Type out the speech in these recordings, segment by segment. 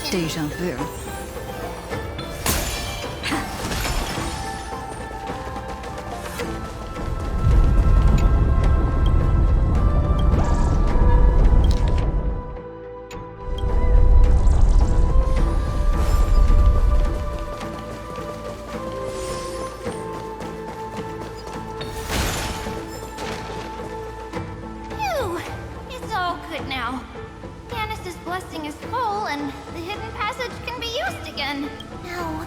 Deja vu. Phew! It's all good now. Yanis's blessing is full, and the hidden passage can be used again. Now,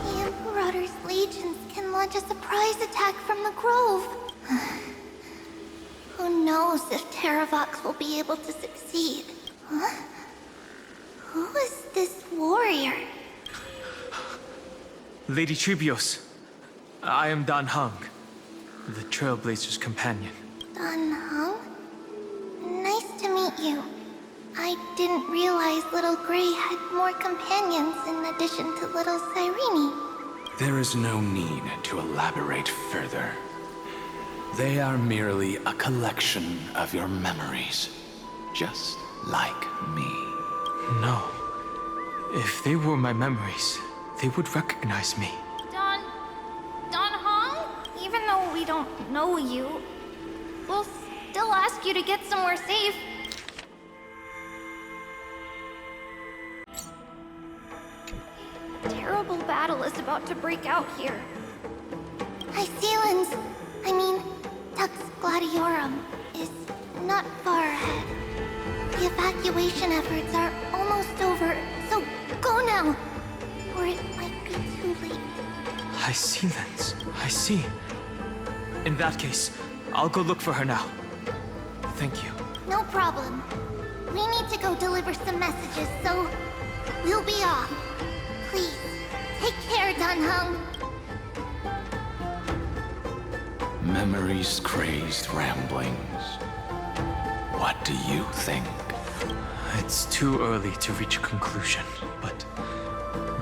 the Emperor's legions can launch a surprise attack from the grove. Who knows if Terravox will be able to succeed? Huh? Who is this warrior? Lady Tribios, I am Dan Heng, the Trailblazer's companion. Dan Heng? Nice to meet you. I didn't realize Little Gray had more companions in addition to Little Cyrene. There is no need to elaborate further. They are merely a collection of your memories, just like me. No. If they were my memories, they would recognize me. Don Hong? Even though we don't know you, we'll still ask you to get somewhere safe. Terrible battle is about to break out here. Icelands, Tux Gladiorum, is not far ahead. The evacuation efforts are almost over, so go now, or it might be too late. Icelands, I see. In that case, I'll go look for her now. Thank you. No problem. We need to go deliver some messages, so we'll be off. Please, take care, Dan Heng. Memories crazed ramblings. What do you think? It's too early to reach a conclusion, but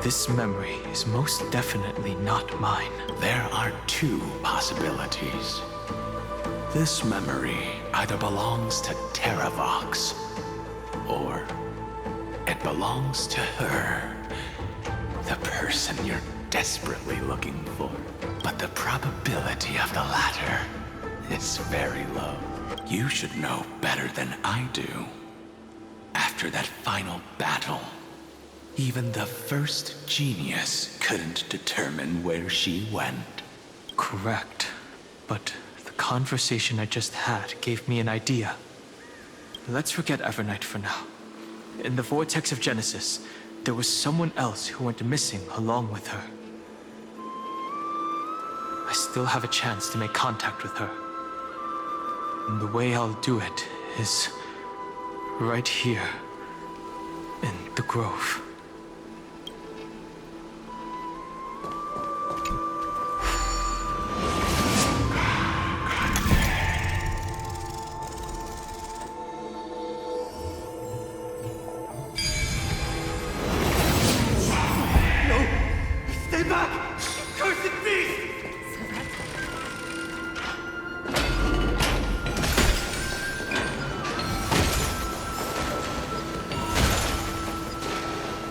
this memory is most definitely not mine. There are two possibilities. This memory either belongs to Terravox, or it belongs to her, the person you're desperately looking for. But the probability of the latter is very low. You should know better than I do. After that final battle, even the first genius couldn't determine where she went. Correct. But the conversation I just had gave me an idea. Let's forget Evernight for now. In the Vortex of Genesis, there was someone else who went missing along with her. I still have a chance to make contact with her. And the way I'll do it is right here in the grove. Stay back! Cursed beast!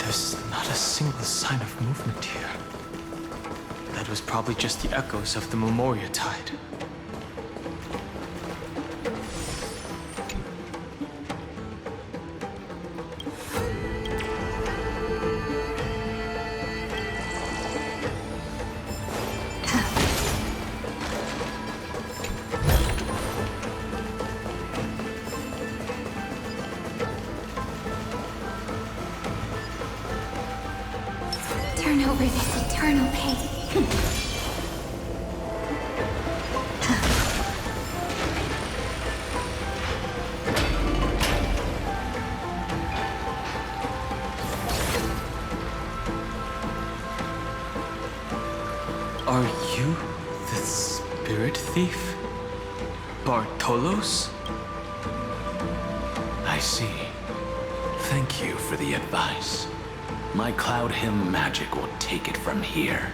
There's not a single sign of movement here. That was probably just the echoes of the Memoria Tide. Turn over this eternal pain. Are you the spirit thief? Bartolos? I see. Thank you for the advice. My Cloud Hymn magic will take it from here.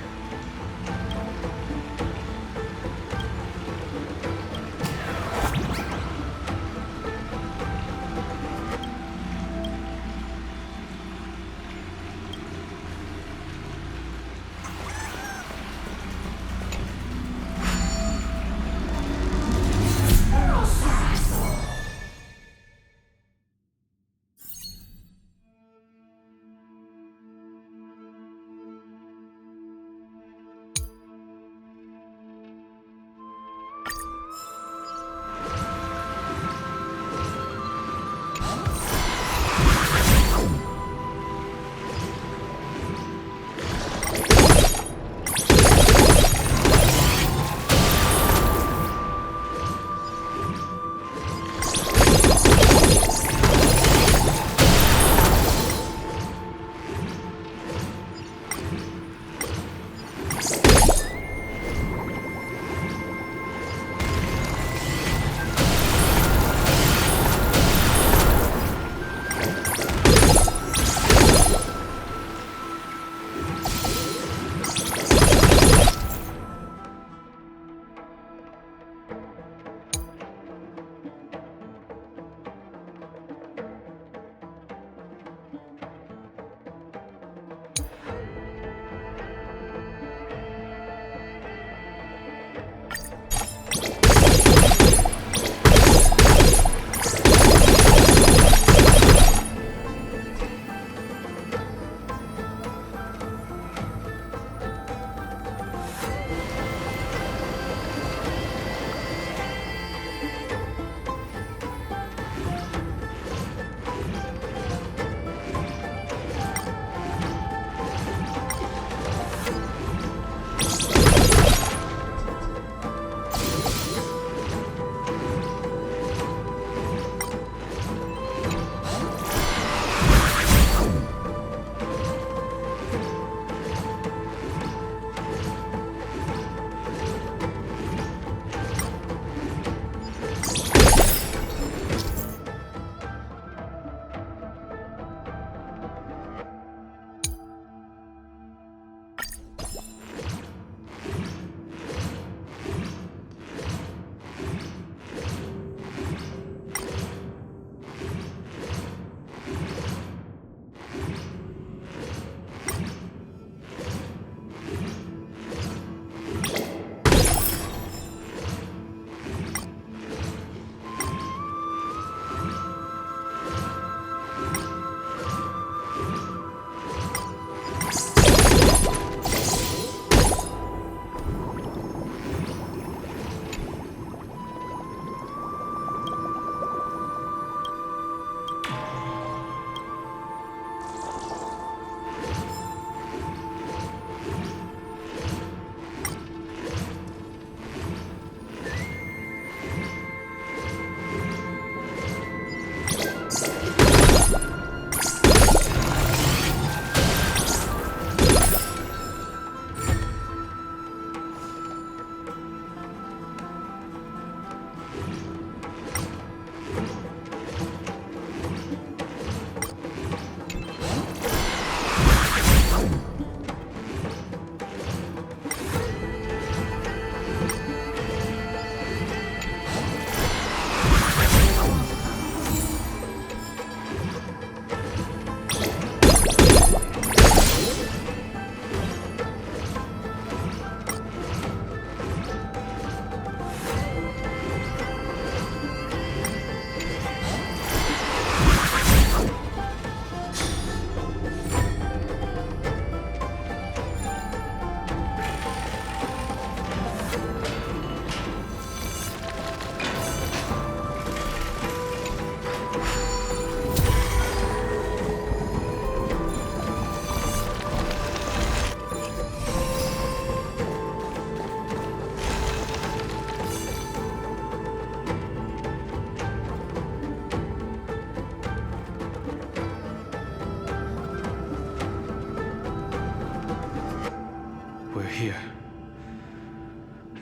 here.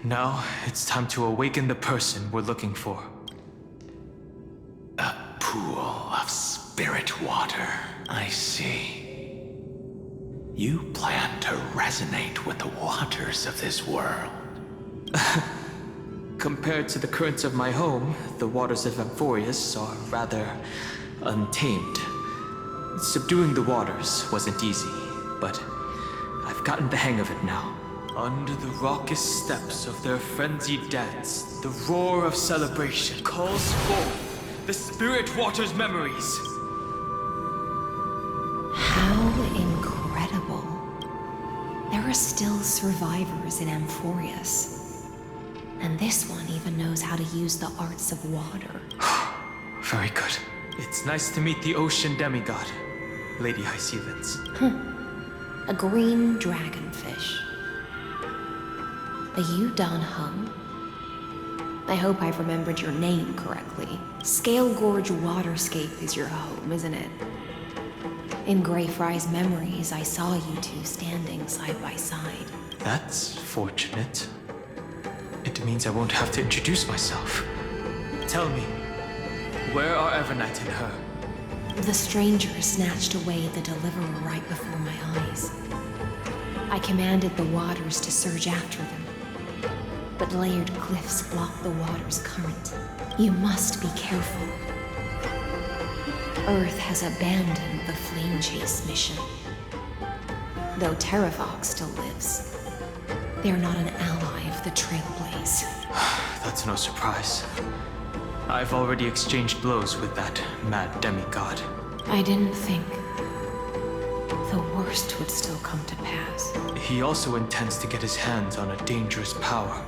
Now, it's time to awaken the person we're looking for. A pool of spirit water. I see. You plan to resonate with the waters of this world. Compared to the currents of my home, the waters of Amphoreus are rather untamed. Subduing the waters wasn't easy, but I've gotten the hang of it now. Under the raucous steps of their frenzied dance, the roar of celebration calls forth the spirit water's memories. How incredible. There are still survivors in Amphoreus. And this one even knows how to use the arts of water. Very good. It's nice to meet the ocean demigod, Lady Hyacinths. A green dragonfish. Are you Don Hum? I hope I've remembered your name correctly. Scale Gorge Waterscape is your home, isn't it? In Greyfry's memories, I saw you two standing side by side. That's fortunate. It means I won't have to introduce myself. Tell me, where are Evernight and her? The stranger snatched away the deliverer right before my eyes. I commanded the waters to surge after them, but layered cliffs block the water's current. You must be careful. Earth has abandoned the Flame Chase mission. Though Terravox still lives, they are not an ally of the Trailblaze. That's no surprise. I've already exchanged blows with that mad demigod. I didn't think the worst would still come to pass. He also intends to get his hands on a dangerous power.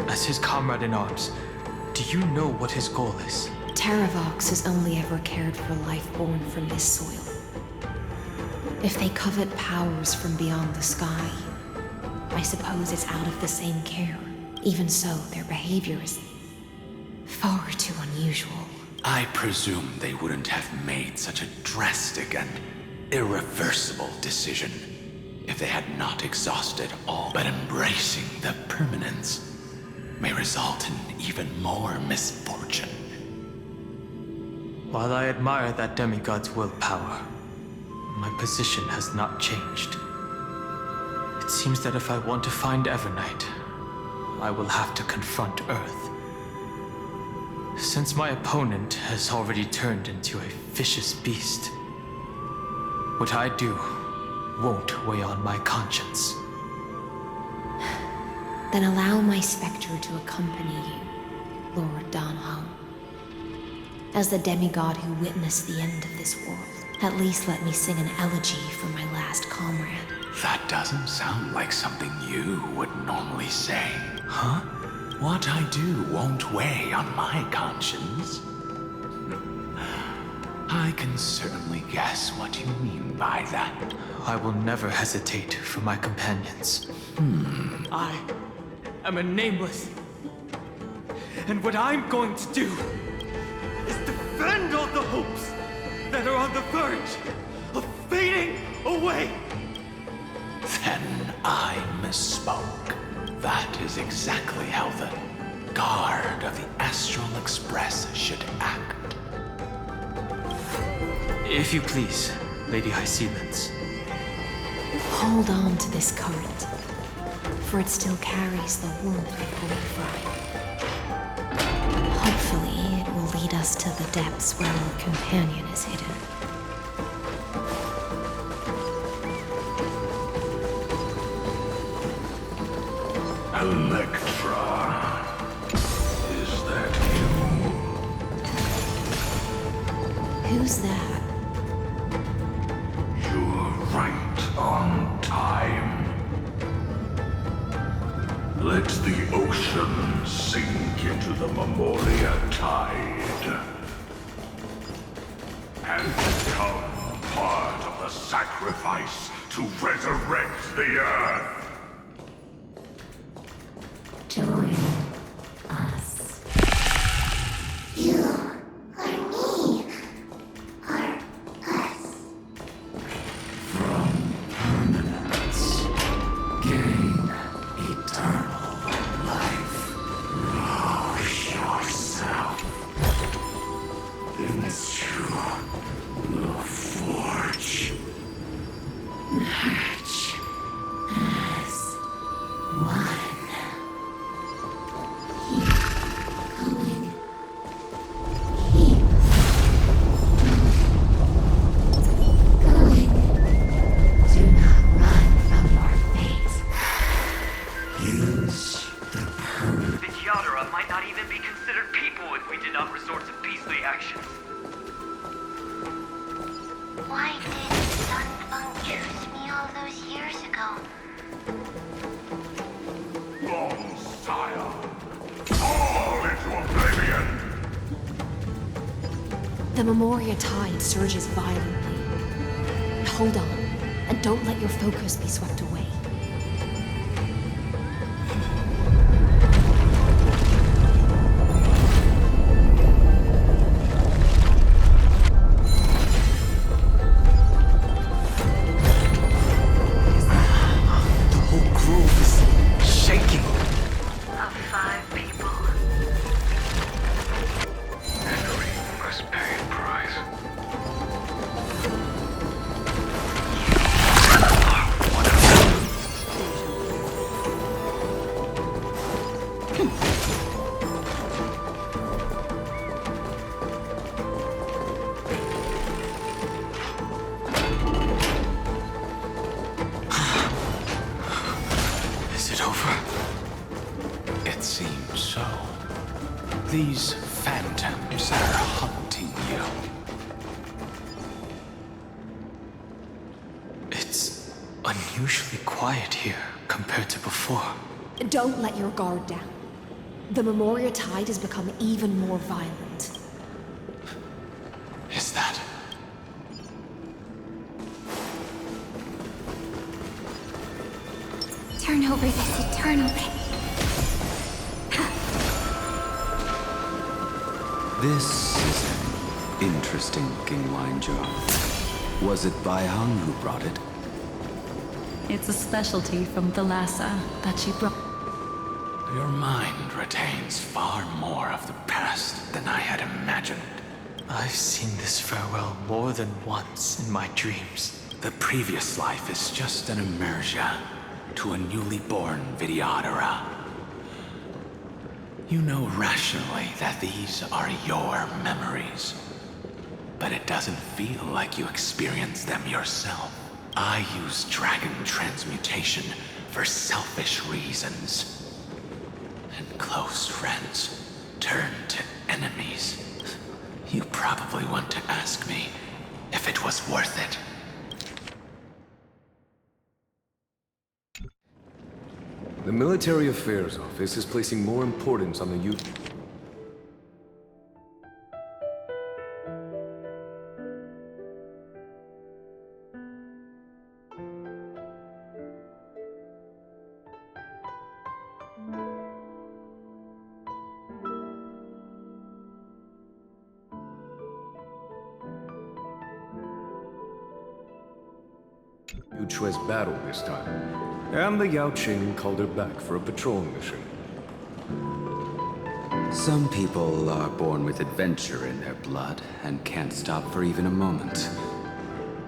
As his comrade in arms, do you know what his goal is? Terravox has only ever cared for life born from this soil. If they covet powers from beyond the sky, I suppose it's out of the same care. Even so, their behavior is far too unusual. I presume they wouldn't have made such a drastic and irreversible decision if they had not exhausted all. But embracing the permanence may result in even more misfortune. While I admire that demigod's willpower, my position has not changed. It seems that if I want to find Evernight, I will have to confront Earth. Since my opponent has already turned into a vicious beast, what I do won't weigh on my conscience. Then allow my specter to accompany you, Lord Don Hum. As the demigod who witnessed the end of this world, at least let me sing an elegy for my last comrade. That doesn't sound like something you would normally say. Huh? What I do won't weigh on my conscience. I can certainly guess what you mean by that. I will never hesitate for my companions. I am a nameless. And what I'm going to do is defend all the hopes that are on the verge of fading away. Then I misspoke. That is exactly how the guard of the Astral Express should act. If you please, Lady Hyacinths. Hold on to this current, for it still carries the warmth of Greyfry. Hopefully, it will lead us to the depths where our companion is hidden. Electra, is that you? Who's that? You're right on time. Let the ocean sink into the Memoria tide and become part of the sacrifice to resurrect the Earth. Join us. You are me. Are us. From permanence, gain The Memoria tide surges violently. Hold on, and don't let your focus be swept away. The whole grove is shaking. Of 5 people. Henry must pay a price. Is it over? It seems so. These phantoms are haunting you. It's unusually quiet here compared to before. Don't let your guard down. The Memoria tide has become even more violent. Is that? Turn over this eternal pain. This is an interesting-looking wine jar. Was it Baihang who brought it? It's a specialty from Thalassa that she brought. Your mind retains far more of the past than I had imagined. I've seen this farewell more than once in my dreams. The previous life is just an immersion to a newly born Vidyadhara. You know rationally that these are your memories, but it doesn't feel like you experienced them yourself. I use dragon transmutation for selfish reasons. And close friends turn to enemies. You probably want to ask me if it was worth it. The Military Affairs Office is placing more importance on the youth. Yuchue's battle this time, and the Yao Qing called her back for a patrol mission. Some people are born with adventure in their blood and can't stop for even a moment.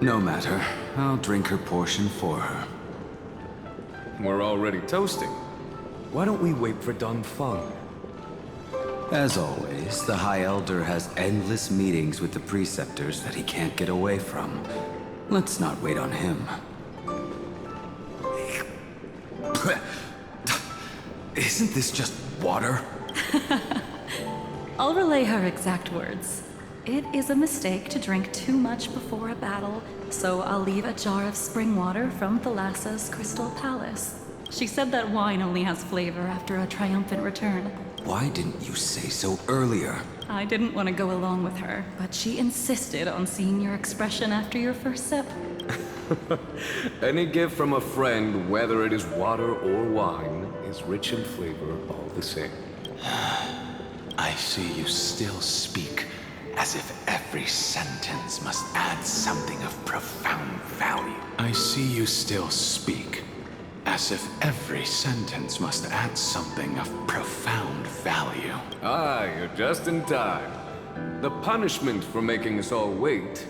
No matter, I'll drink her portion for her. We're already toasting. Why don't we wait for Don Feng? As always, the High Elder has endless meetings with the preceptors that he can't get away from. Let's not wait on him. Isn't this just water? I'll relay her exact words. It is a mistake to drink too much before a battle, so I'll leave a jar of spring water from Thalassa's Crystal Palace. She said that wine only has flavor after a triumphant return. Why didn't you say so earlier? I didn't want to go along with her, but she insisted on seeing your expression after your first sip. Any gift from a friend, whether it is water or wine, is rich in flavor all the same. I see you still speak as if every sentence must add something of profound value. I see you still speak as if every sentence must add something of profound value. Ah, you're just in time. The punishment for making us all wait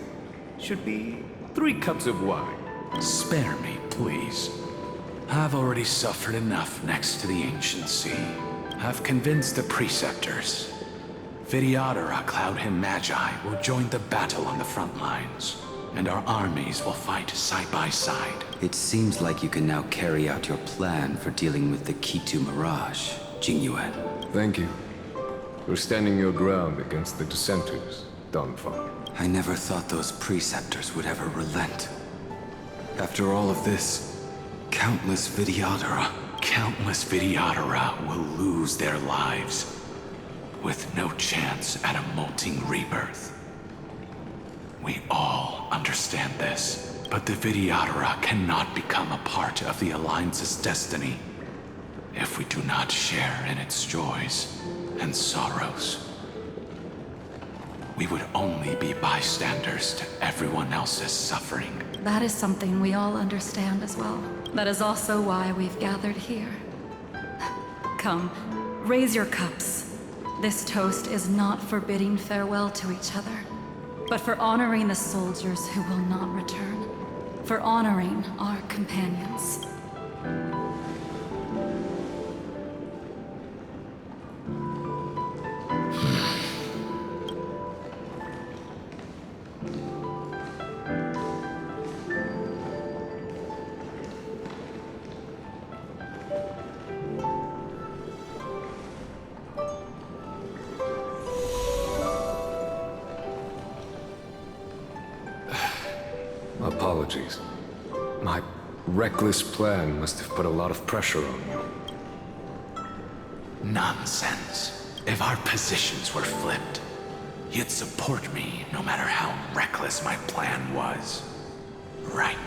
should be 3 cups of wine. Spare me, please. I've already suffered enough next to the ancient sea. I've convinced the preceptors. Vidyadhara Cloud Hymn Magi will join the battle on the front lines, and our armies will fight side by side. It seems like you can now carry out your plan for dealing with the Kitu Mirage, Jingyuan. Thank you for standing your ground against the dissenters, Don Feng. I never thought those preceptors would ever relent. After all of this, countless Vidyadhara will lose their lives, with no chance at a molting rebirth. We all understand this, but the Vidyadhara cannot become a part of the Alliance's destiny if we do not share in its joys and sorrows. We would only be bystanders to everyone else's suffering. That is something we all understand as well. That is also why we've gathered here. Come, raise your cups. This toast is not for bidding farewell to each other, but for honoring the soldiers who will not return, for honoring our companions. Apologies. My reckless plan must have put a lot of pressure on you. Nonsense. If our positions were flipped, you'd support me no matter how reckless my plan was. Right?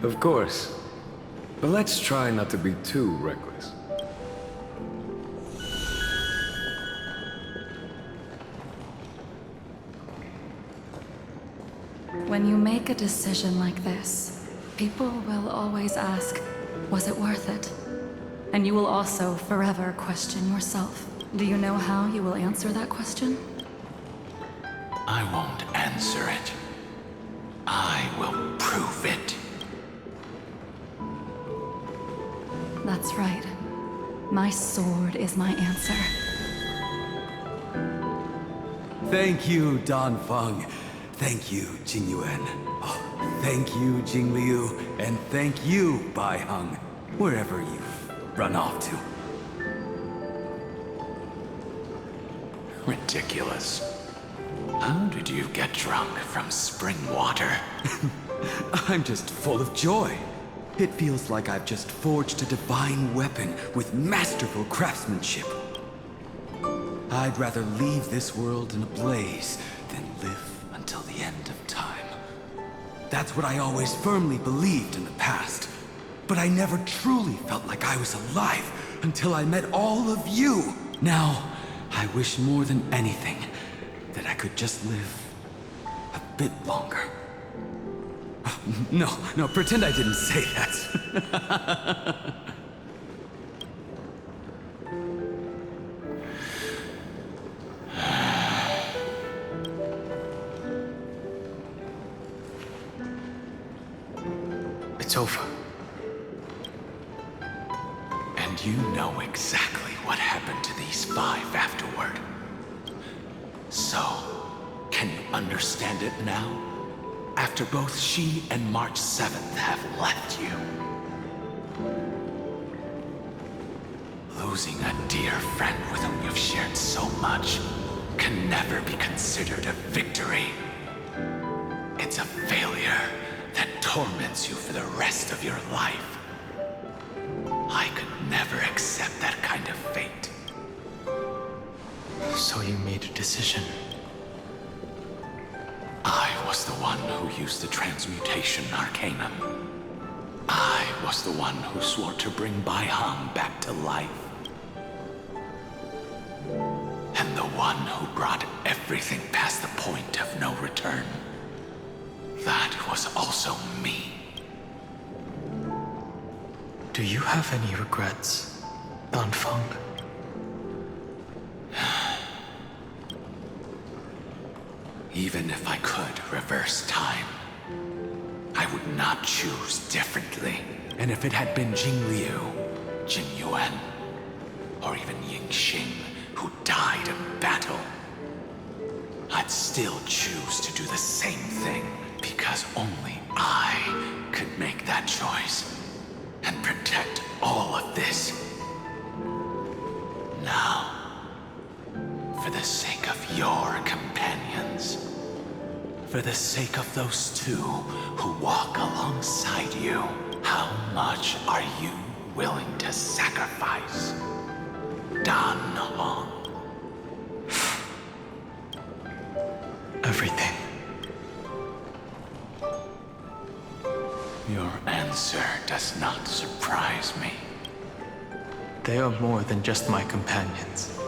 Of course. But let's try not to be too reckless. When you make a decision like this, people will always ask, was it worth it? And you will also forever question yourself. Do you know how you will answer that question? I won't answer it. I will prove it. That's right. My sword is my answer. Thank you, Dan Feng. Thank you, Jing Yuan. Oh, thank you, Jing Liu. And thank you, Bai Heng, wherever you've run off to. Ridiculous. How did you get drunk from spring water? I'm just full of joy. It feels like I've just forged a divine weapon with masterful craftsmanship. I'd rather leave this world in a blaze than live until the end of time. That's what I always firmly believed in the past. But I never truly felt like I was alive until I met all of you. Now, I wish more than anything that I could just live a bit longer. No, pretend I didn't say that. It's over. And you know exactly what happened to these 5 afterward. So, can you understand it now? After both she and March 7th have left you. Losing a dear friend with whom you've shared so much can never be considered a victory. It's a failure that torments you for the rest of your life. I could never accept that kind of fate. So you made a decision. I was the one who used the transmutation arcanum. I was the one who swore to bring Bai Heng back to life. And the one who brought everything past the point of no return. That was also me. Do you have any regrets, Dan Feng? Even if I could reverse time, I would not choose differently. And if it had been Jing Liu, Jin Yuan, or even Ying Xing who died in battle, I'd still choose to do the same thing because only I could make that choice and protect all of this. Now, for the sake of your companions, for the sake of those 2 who walk alongside you, how much are you willing to sacrifice? Dan Hong. everything. Your answer does not surprise me. They are more than just my companions.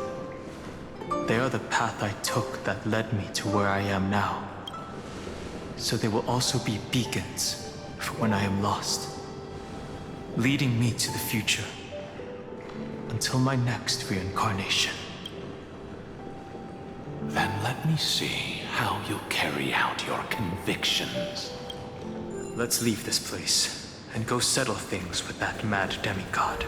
They are the path I took that led me to where I am now. So they will also be beacons for when I am lost, leading me to the future until my next reincarnation. Then let me see how you carry out your convictions. Let's leave this place and go settle things with that mad demigod.